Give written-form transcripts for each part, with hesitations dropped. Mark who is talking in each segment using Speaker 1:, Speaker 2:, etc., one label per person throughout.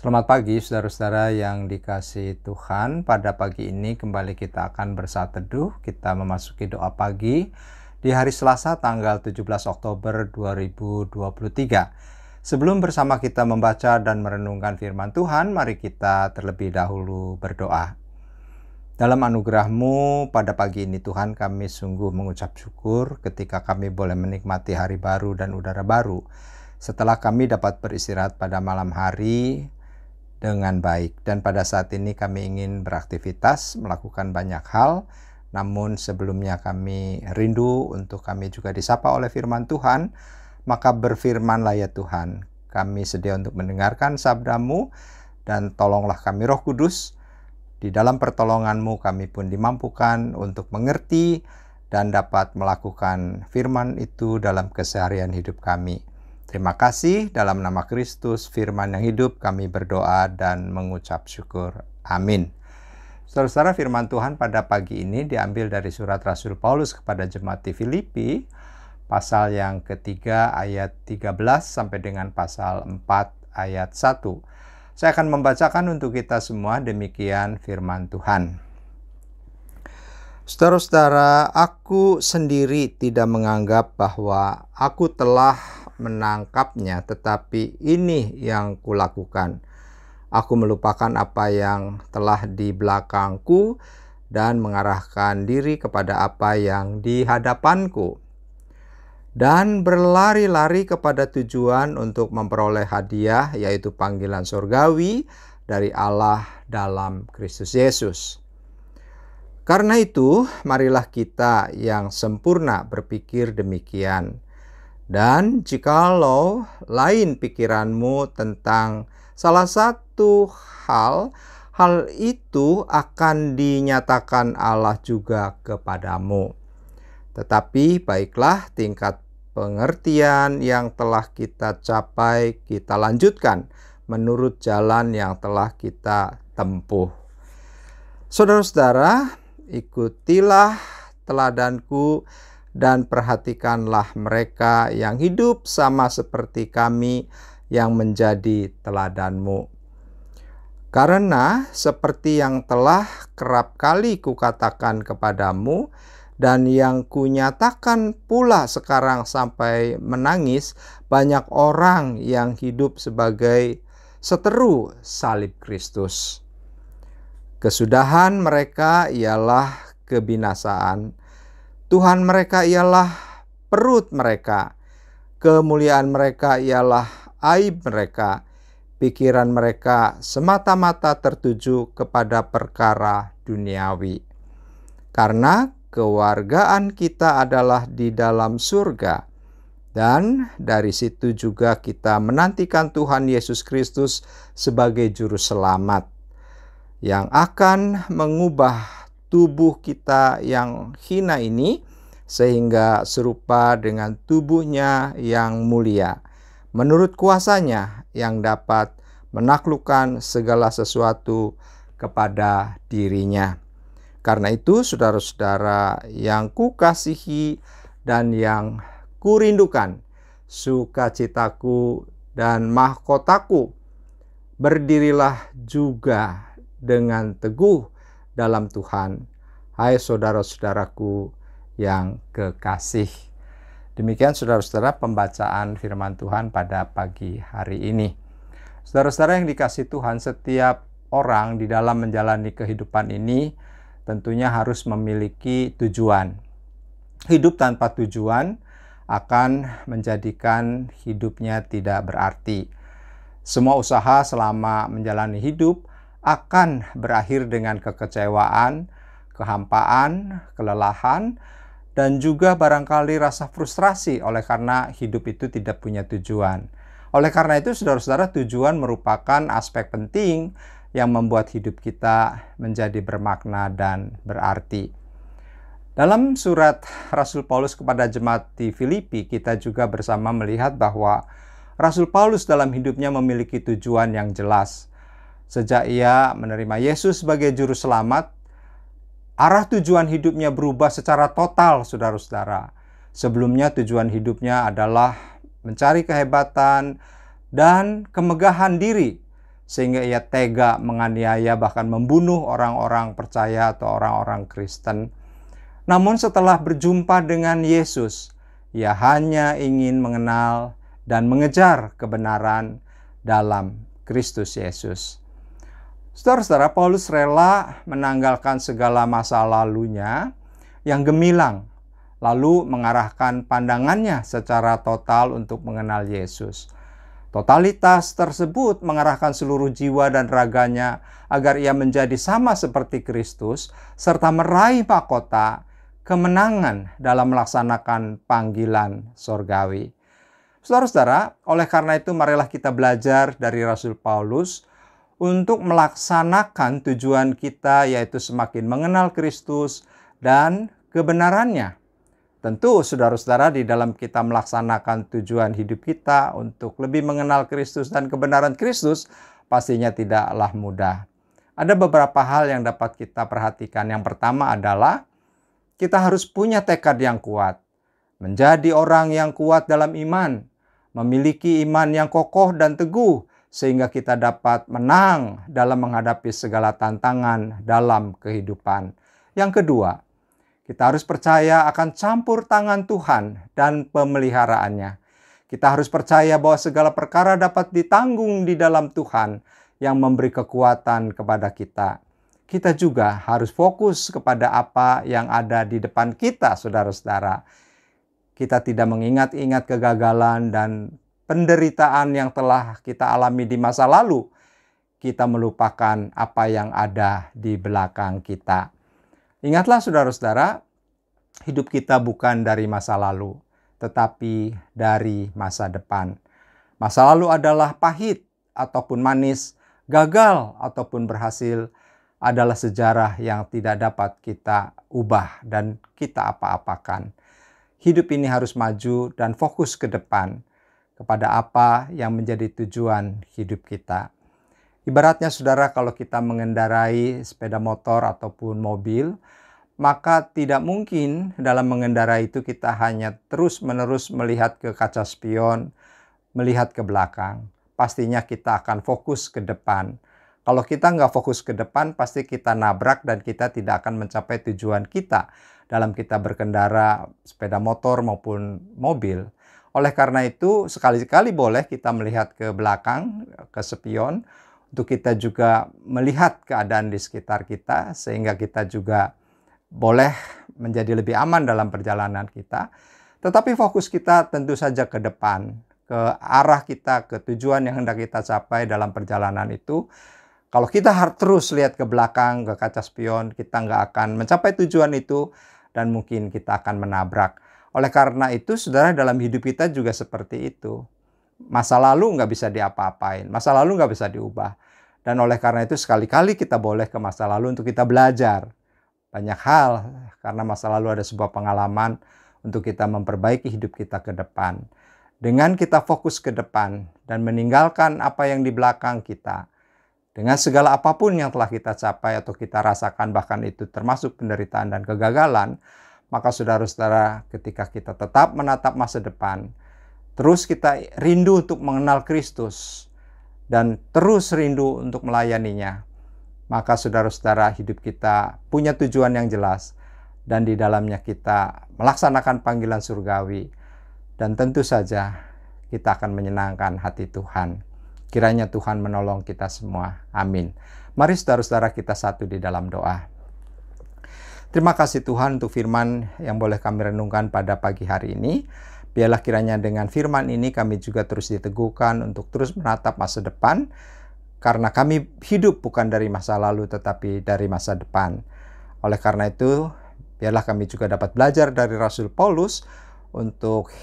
Speaker 1: Selamat pagi saudara-saudara yang dikasihi Tuhan. Pada pagi ini kembali kita akan bersaat teduh. Kita memasuki doa pagi di hari Selasa tanggal 17 Oktober 2023. Sebelum bersama kita membaca dan merenungkan firman Tuhan, mari kita terlebih dahulu berdoa. Dalam anugerah-Mu pada pagi ini Tuhan, kami sungguh mengucap syukur ketika kami boleh menikmati hari baru dan udara baru. Setelah kami dapat beristirahat pada malam hari dengan baik. Dan pada saat ini kami ingin beraktivitas, melakukan banyak hal. Namun sebelumnya kami rindu untuk kami juga disapa oleh firman Tuhan. Maka berfirmanlah ya Tuhan, kami sedia untuk mendengarkan sabda-Mu. Dan tolonglah kami Roh Kudus. Di dalam pertolongan-Mu kami pun dimampukan untuk mengerti dan dapat melakukan firman itu dalam keseharian hidup kami. Terima kasih, dalam nama Kristus, firman yang hidup, kami berdoa dan mengucap syukur. Amin. Saudara-saudara, firman Tuhan pada pagi ini diambil dari surat Rasul Paulus kepada jemaat di Filipi, pasal yang ketiga ayat 13 sampai dengan pasal 4 ayat 1. Saya akan membacakan untuk kita semua, demikian firman Tuhan. Saudara-saudara, aku sendiri tidak menganggap bahwa aku telah menangkapnya, tetapi ini yang kulakukan. Aku melupakan apa yang telah di belakangku dan mengarahkan diri kepada apa yang di hadapanku. Dan berlari-lari kepada tujuan untuk memperoleh hadiah, yaitu panggilan surgawi dari Allah dalam Kristus Yesus. Karena itu, marilah kita yang sempurna berpikir demikian. Dan jikalau lain pikiranmu tentang salah satu hal itu akan dinyatakan Allah juga kepadamu. Tetapi baiklah, tingkat pengertian yang telah kita capai, kita lanjutkan menurut jalan yang telah kita tempuh. Saudara-saudara, ikutilah teladanku dan perhatikanlah mereka yang hidup sama seperti kami yang menjadi teladanmu. Karena seperti yang telah kerap kali kukatakan kepadamu dan yang kunyatakan pula sekarang sampai menangis, banyak orang yang hidup sebagai seteru salib Kristus. Kesudahan mereka ialah kebinasaan. Tuhan mereka ialah perut mereka. Kemuliaan mereka ialah aib mereka. Pikiran mereka semata-mata tertuju kepada perkara duniawi. Karena kewargaan kita adalah di dalam surga. Dan dari situ juga kita menantikan Tuhan Yesus Kristus sebagai juru selamat, yang akan mengubah tubuh kita yang hina ini sehingga serupa dengan tubuhnya yang mulia, menurut kuasanya yang dapat menaklukkan segala sesuatu kepada dirinya. Karena itu, saudara-saudara yang kukasihi dan yang kurindukan, sukacitaku dan mahkotaku, berdirilah juga dengan teguh dalam Tuhan, hai saudara-saudaraku yang kekasih. Demikian saudara-saudara pembacaan firman Tuhan pada pagi hari ini. Saudara-saudara yang dikasihi Tuhan, setiap orang di dalam menjalani kehidupan ini tentunya harus memiliki tujuan. Hidup tanpa tujuan akan menjadikan hidupnya tidak berarti. Semua usaha selama menjalani hidup akan berakhir dengan kekecewaan, kehampaan, kelelahan, dan juga barangkali rasa frustrasi oleh karena hidup itu tidak punya tujuan. Oleh karena itu, saudara-saudara, tujuan merupakan aspek penting yang membuat hidup kita menjadi bermakna dan berarti. Dalam surat Rasul Paulus kepada jemaat di Filipi, kita juga bersama melihat bahwa Rasul Paulus dalam hidupnya memiliki tujuan yang jelas. Sejak ia menerima Yesus sebagai juru selamat, arah tujuan hidupnya berubah secara total, saudara-saudara. Sebelumnya tujuan hidupnya adalah mencari kehebatan dan kemegahan diri, sehingga ia tega menganiaya bahkan membunuh orang-orang percaya atau orang-orang Kristen. Namun setelah berjumpa dengan Yesus, ia hanya ingin mengenal dan mengejar kebenaran dalam Kristus Yesus. Saudara-saudara, Paulus rela menanggalkan segala masa lalunya yang gemilang, lalu mengarahkan pandangannya secara total untuk mengenal Yesus. Totalitas tersebut mengarahkan seluruh jiwa dan raganya agar ia menjadi sama seperti Kristus, serta meraih mahkota kemenangan dalam melaksanakan panggilan sorgawi. Saudara-saudara, oleh karena itu marilah kita belajar dari Rasul Paulus untuk melaksanakan tujuan kita, yaitu semakin mengenal Kristus dan kebenarannya. Tentu saudara-saudara, di dalam kita melaksanakan tujuan hidup kita untuk lebih mengenal Kristus dan kebenaran Kristus, pastinya tidaklah mudah. Ada beberapa hal yang dapat kita perhatikan. Yang pertama adalah kita harus punya tekad yang kuat, menjadi orang yang kuat dalam iman, memiliki iman yang kokoh dan teguh, sehingga kita dapat menang dalam menghadapi segala tantangan dalam kehidupan. Yang kedua, kita harus percaya akan campur tangan Tuhan dan pemeliharaannya. Kita harus percaya bahwa segala perkara dapat ditanggung di dalam Tuhan yang memberi kekuatan kepada kita. Kita juga harus fokus kepada apa yang ada di depan kita, saudara-saudara. Kita tidak mengingat-ingat kegagalan dan penderitaan yang telah kita alami di masa lalu. Kita melupakan apa yang ada di belakang kita. Ingatlah saudara-saudara, hidup kita bukan dari masa lalu, tetapi dari masa depan. Masa lalu adalah pahit ataupun manis, gagal ataupun berhasil, adalah sejarah yang tidak dapat kita ubah dan kita apa-apakan. Hidup ini harus maju dan fokus ke depan kepada apa yang menjadi tujuan hidup kita. Ibaratnya saudara, kalau kita mengendarai sepeda motor ataupun mobil, maka tidak mungkin dalam mengendarai itu kita hanya terus-menerus melihat ke kaca spion, melihat ke belakang. Pastinya kita akan fokus ke depan. Kalau kita nggak fokus ke depan, pasti kita nabrak dan kita tidak akan mencapai tujuan kita dalam kita berkendara sepeda motor maupun mobil. Oleh karena itu, sekali-sekali boleh kita melihat ke belakang, ke spion, untuk kita juga melihat keadaan di sekitar kita, sehingga kita juga boleh menjadi lebih aman dalam perjalanan kita. Tetapi fokus kita tentu saja ke depan, ke arah kita, ke tujuan yang hendak kita capai dalam perjalanan itu. Kalau kita harus terus lihat ke belakang, ke kaca spion, kita nggak akan mencapai tujuan itu, dan mungkin kita akan menabrak. Oleh karena itu, saudara, dalam hidup kita juga seperti itu. Masa lalu nggak bisa diapa-apain, masa lalu nggak bisa diubah. Dan oleh karena itu, sekali-kali kita boleh ke masa lalu untuk kita belajar banyak hal, karena masa lalu ada sebuah pengalaman untuk kita memperbaiki hidup kita ke depan. Dengan kita fokus ke depan dan meninggalkan apa yang di belakang kita, dengan segala apapun yang telah kita capai atau kita rasakan, bahkan itu termasuk penderitaan dan kegagalan, maka saudara-saudara, ketika kita tetap menatap masa depan, terus kita rindu untuk mengenal Kristus, dan terus rindu untuk melayaninya, maka saudara-saudara, hidup kita punya tujuan yang jelas, dan di dalamnya kita melaksanakan panggilan surgawi, dan tentu saja kita akan menyenangkan hati Tuhan. Kiranya Tuhan menolong kita semua. Amin. Mari saudara-saudara, kita satu di dalam doa. Terima kasih Tuhan untuk firman yang boleh kami renungkan pada pagi hari ini. Biarlah kiranya dengan firman ini kami juga terus diteguhkan untuk terus menatap masa depan, karena kami hidup bukan dari masa lalu tetapi dari masa depan. Oleh karena itu, biarlah kami juga dapat belajar dari Rasul Paulus untuk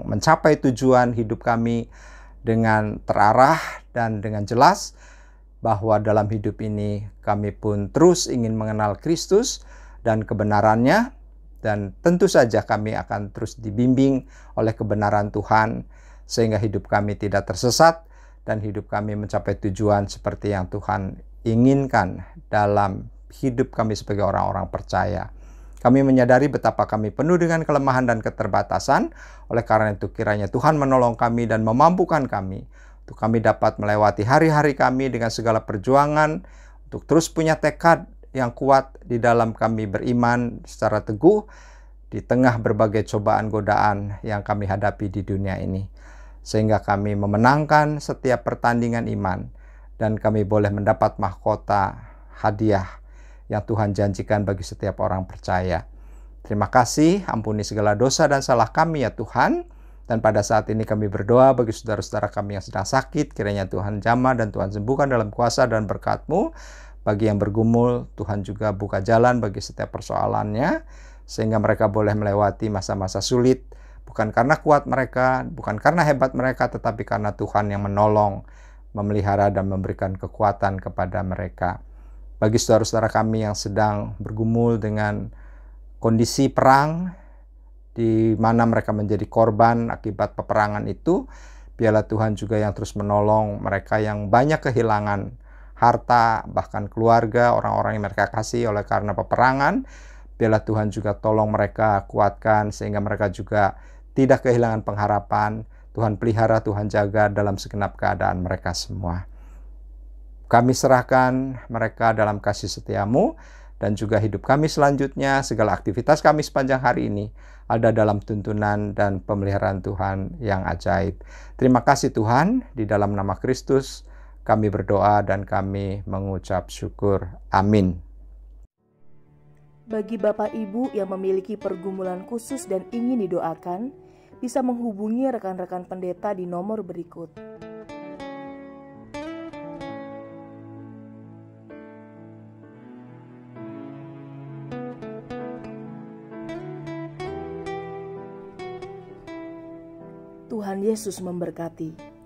Speaker 1: mencapai tujuan hidup kami dengan terarah dan dengan jelas, bahwa dalam hidup ini kami pun terus ingin mengenal Kristus dan kebenarannya, dan tentu saja kami akan terus dibimbing oleh kebenaran Tuhan, sehingga hidup kami tidak tersesat dan hidup kami mencapai tujuan seperti yang Tuhan inginkan dalam hidup kami sebagai orang-orang percaya. Kami menyadari betapa kami penuh dengan kelemahan dan keterbatasan. Oleh karena itu, kiranya Tuhan menolong kami dan memampukan kami untuk kami dapat melewati hari-hari kami dengan segala perjuangan, untuk terus punya tekad yang kuat di dalam kami beriman secara teguh di tengah berbagai cobaan godaan yang kami hadapi di dunia ini. Sehingga kami memenangkan setiap pertandingan iman dan kami boleh mendapat mahkota hadiah yang Tuhan janjikan bagi setiap orang percaya. Terima kasih, ampuni segala dosa dan salah kami ya Tuhan. Dan pada saat ini kami berdoa bagi saudara-saudara kami yang sedang sakit, kiranya Tuhan jamah dan Tuhan sembuhkan dalam kuasa dan berkat-Mu. Bagi yang bergumul, Tuhan juga buka jalan bagi setiap persoalannya, sehingga mereka boleh melewati masa-masa sulit, bukan karena kuat mereka, bukan karena hebat mereka, tetapi karena Tuhan yang menolong, memelihara dan memberikan kekuatan kepada mereka. Bagi saudara-saudara kami yang sedang bergumul dengan kondisi perang, di mana mereka menjadi korban akibat peperangan itu, biarlah Tuhan juga yang terus menolong mereka yang banyak kehilangan harta, bahkan keluarga, orang-orang yang mereka kasih oleh karena peperangan. Biarlah Tuhan juga tolong mereka, kuatkan, sehingga mereka juga tidak kehilangan pengharapan. Tuhan pelihara, Tuhan jaga dalam segenap keadaan mereka semua. Kami serahkan mereka dalam kasih setia-Mu, dan juga hidup kami selanjutnya, segala aktivitas kami sepanjang hari ini ada dalam tuntunan dan pemeliharaan Tuhan yang ajaib. Terima kasih Tuhan, di dalam nama Kristus kami berdoa dan kami mengucap syukur. Amin.
Speaker 2: Bagi Bapak Ibu yang memiliki pergumulan khusus dan ingin didoakan, bisa menghubungi rekan-rekan pendeta di nomor berikut. Tuhan Yesus memberkati.